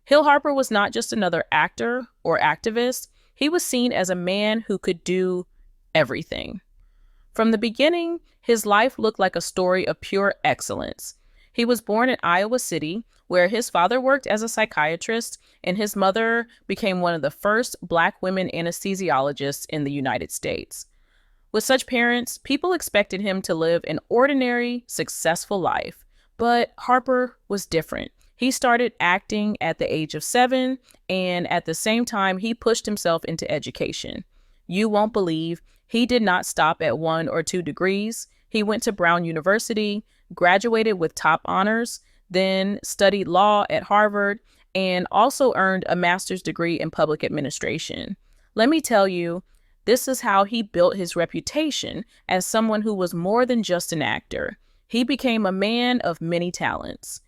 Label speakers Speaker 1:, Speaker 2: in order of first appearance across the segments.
Speaker 1: Hill Harper was not just another actor or activist, he was seen as a man who could do everything. From the beginning, his life looked like a story of pure excellence. He was born in Iowa City, where his father worked as a psychiatrist and his mother became one of the first Black women anesthesiologists in the United States. With such parents, people expected him to live an ordinary, successful life. But Harper was different. He started acting at the age of 7, and at the same time, he pushed himself into education. You won't believe he did not stop at 1 or 2 degrees. He went to Brown University, graduated with top honors, then studied law at Harvard, and also earned a master's degree in public administration. Let me tell you, this is how he built his reputation as someone who was more than just an actor. He became a man of many talents.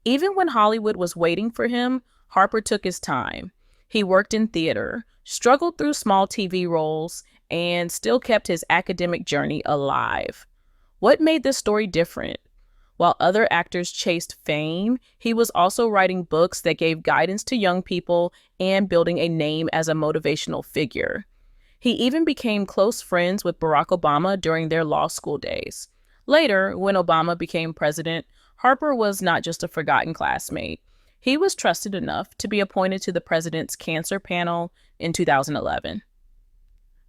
Speaker 1: Even when Hollywood was waiting for him, Harper took his time. He worked in theater, struggled through small TV roles, and still kept his academic journey alive. What made this story different? While other actors chased fame, he was also writing books that gave guidance to young people and building a name as a motivational figure. He even became close friends with Barack Obama during their law school days. Later, when Obama became president, Harper was not just a forgotten classmate. He was trusted enough to be appointed to the president's cancer panel in 2011.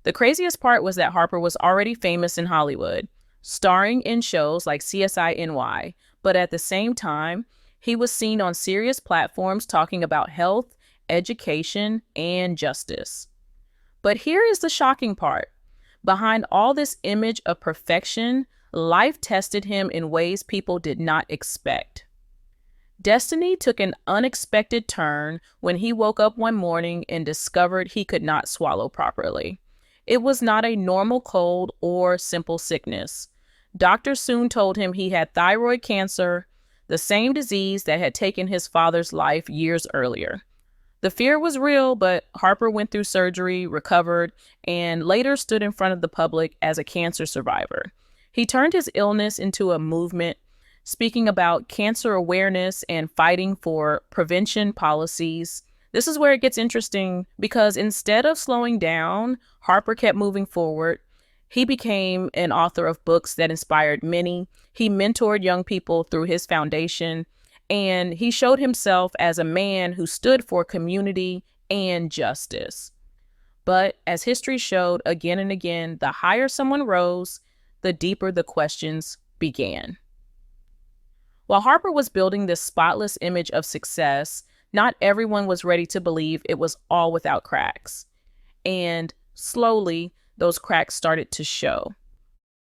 Speaker 1: The craziest part was that Harper was already famous in Hollywood, starring in shows like CSI NY, but at the same time, he was seen on serious platforms talking about health, education, and justice. But here is the shocking part. Behind all this image of perfection, life tested him in ways people did not expect. Destiny took an unexpected turn when he woke up one morning and discovered he could not swallow properly. It was not a normal cold or simple sickness. Doctors soon told him he had thyroid cancer, the same disease that had taken his father's life years earlier. The fear was real, but Harper went through surgery, recovered, and later stood in front of the public as a cancer survivor. He turned his illness into a movement, speaking about cancer awareness and fighting for prevention policies. This is where it gets interesting because instead of slowing down, Harper kept moving forward. He became an author of books that inspired many. He mentored young people through his foundation, and he showed himself as a man who stood for community and justice. But as history showed again and again, the higher someone rose, the deeper the questions began. While Harper was building this spotless image of success, not everyone was ready to believe it was all without cracks. And slowly, those cracks started to show.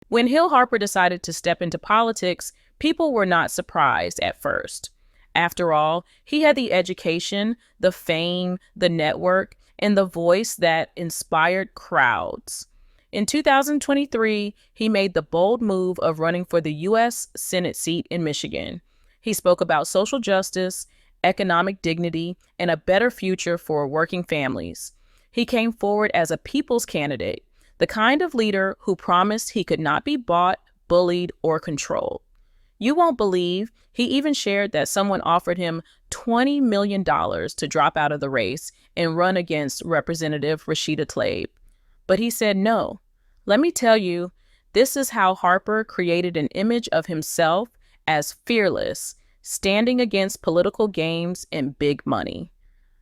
Speaker 1: When Hill Harper decided to step into politics, people were not surprised at first. After all, he had the education, the fame, the network, and the voice that inspired crowds. In 2023, he made the bold move of running for the U.S. Senate seat in Michigan. He spoke about social justice, economic dignity, and a better future for working families. He came forward as a people's candidate, the kind of leader who promised he could not be bought, bullied, or controlled. You won't believe he even shared that someone offered him $20 million to drop out of the race and run against Representative Rashida Tlaib. But he said no. Let me tell you, this is how Harper created an image of himself as fearless, standing against political games and big money.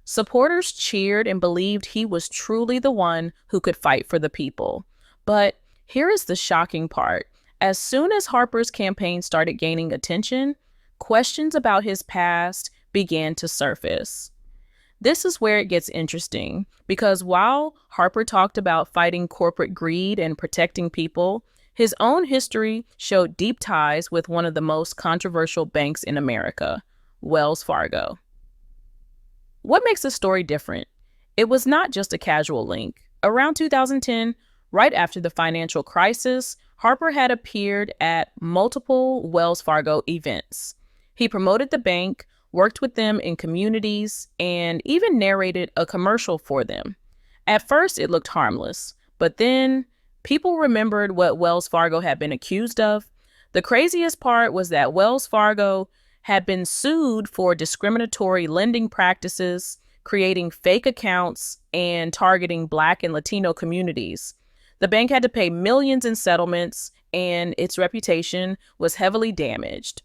Speaker 1: Supporters cheered and believed he was truly the one who could fight for the people. But here is the shocking part. As soon as Harper's campaign started gaining attention, questions about his past began to surface. This is where it gets interesting, because while Harper talked about fighting corporate greed and protecting people, his own history showed deep ties with one of the most controversial banks in America, Wells Fargo. What makes this story different? It was not just a casual link. Around 2010, right after the financial crisis, Harper had appeared at multiple Wells Fargo events. He promoted the bank, worked with them in communities, and even narrated a commercial for them. At first, it looked harmless, but then people remembered what Wells Fargo had been accused of. The craziest part was that Wells Fargo had been sued for discriminatory lending practices, creating fake accounts, and targeting Black and Latino communities. The bank had to pay millions in settlements, and its reputation was heavily damaged.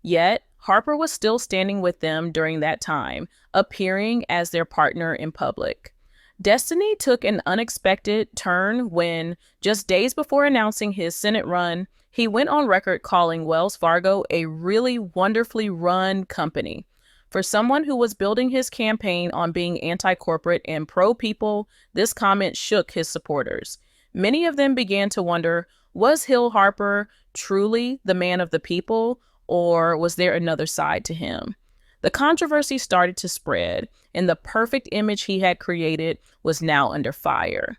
Speaker 1: Yet, Harper was still standing with them during that time, appearing as their partner in public. Destiny took an unexpected turn when, just days before announcing his Senate run, he went on record calling Wells Fargo a really wonderfully run company. For someone who was building his campaign on being anti-corporate and pro-people, this comment shook his supporters. Many of them began to wonder, was Hill Harper truly the man of the people, or was there another side to him? The controversy started to spread, and the perfect image he had created was now under fire.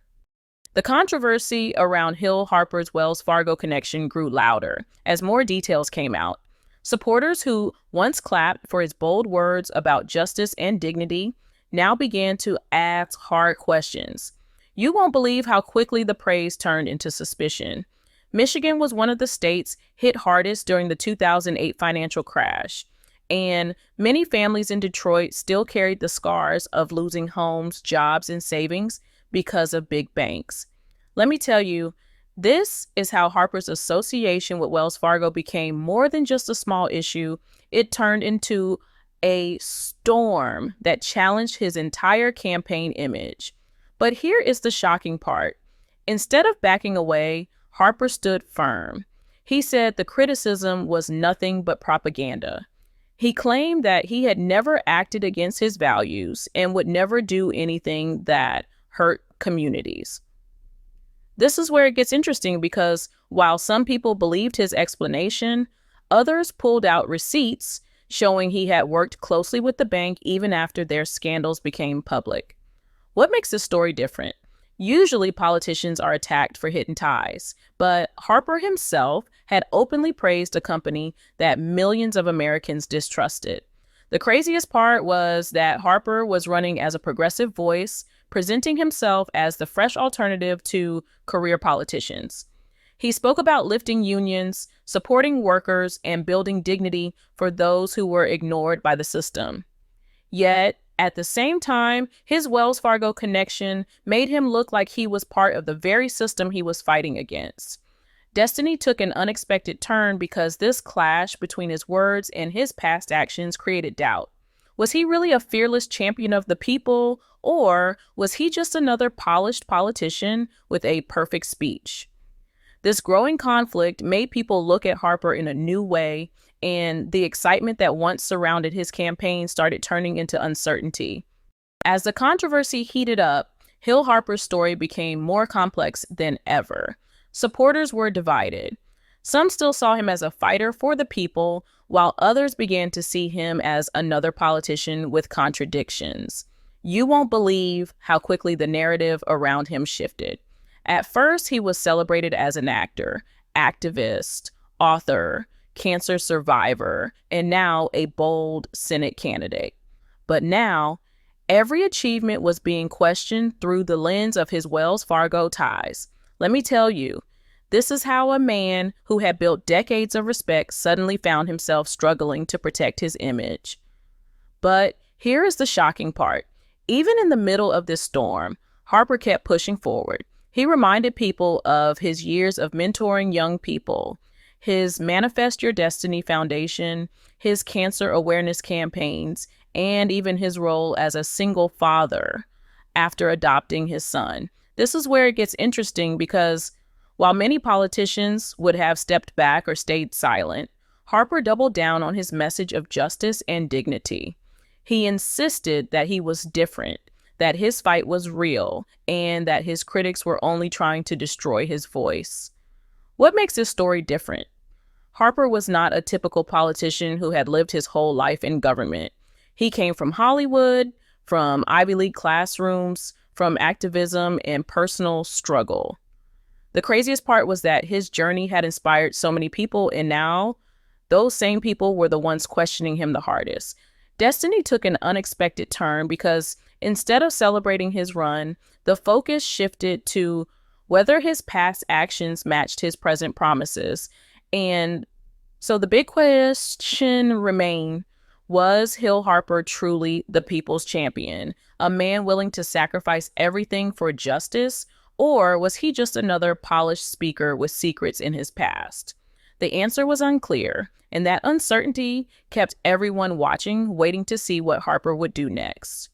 Speaker 1: The controversy around Hill Harper's Wells Fargo connection grew louder as more details came out. Supporters who once clapped for his bold words about justice and dignity now began to ask hard questions. You won't believe how quickly the praise turned into suspicion. Michigan was one of the states hit hardest during the 2008 financial crash, and many families in Detroit still carried the scars of losing homes, jobs, and savings because of big banks. Let me tell you, this is how Harper's association with Wells Fargo became more than just a small issue. It turned into a storm that challenged his entire campaign image. But here is the shocking part. Instead of backing away, Harper stood firm. He said the criticism was nothing but propaganda. He claimed that he had never acted against his values and would never do anything that hurt communities. This is where it gets interesting because while some people believed his explanation, others pulled out receipts showing he had worked closely with the bank even after their scandals became public. What makes this story different? Usually politicians are attacked for hidden ties, but Harper himself had openly praised a company that millions of Americans distrusted. The craziest part was that Harper was running as a progressive voice, presenting himself as the fresh alternative to career politicians. He spoke about lifting unions, supporting workers, and building dignity for those who were ignored by the system. Yet, at the same time, his Wells Fargo connection made him look like he was part of the very system he was fighting against. Destiny took an unexpected turn because this clash between his words and his past actions created doubt. Was he really a fearless champion of the people, or was he just another polished politician with a perfect speech? This growing conflict made people look at Harper in a new way, and the excitement that once surrounded his campaign started turning into uncertainty. As the controversy heated up, Hill Harper's story became more complex than ever. Supporters were divided. Some still saw him as a fighter for the people, while others began to see him as another politician with contradictions. You won't believe how quickly the narrative around him shifted. At first, he was celebrated as an actor, activist, author, cancer survivor, and now a bold Senate candidate. But now, every achievement was being questioned through the lens of his Wells Fargo ties. Let me tell you, this is how a man who had built decades of respect suddenly found himself struggling to protect his image. But here is the shocking part. Even in the middle of this storm, Harper kept pushing forward. He reminded people of his years of mentoring young people, his Manifest Your Destiny Foundation, his cancer awareness campaigns, and even his role as a single father after adopting his son. This is where it gets interesting because while many politicians would have stepped back or stayed silent, Harper doubled down on his message of justice and dignity. He insisted that he was different, that his fight was real, and that his critics were only trying to destroy his voice. What makes this story different? Harper was not a typical politician who had lived his whole life in government. He came from Hollywood, from Ivy League classrooms, from activism and personal struggle. The craziest part was that his journey had inspired so many people, and now those same people were the ones questioning him the hardest. Destiny took an unexpected turn because instead of celebrating his run, the focus shifted to whether his past actions matched his present promises. And So the big question remained, was Hill Harper truly the people's champion, a man willing to sacrifice everything for justice, or was he just another polished speaker with secrets in his past? The answer was unclear, and that uncertainty kept everyone watching, waiting to see what Harper would do next.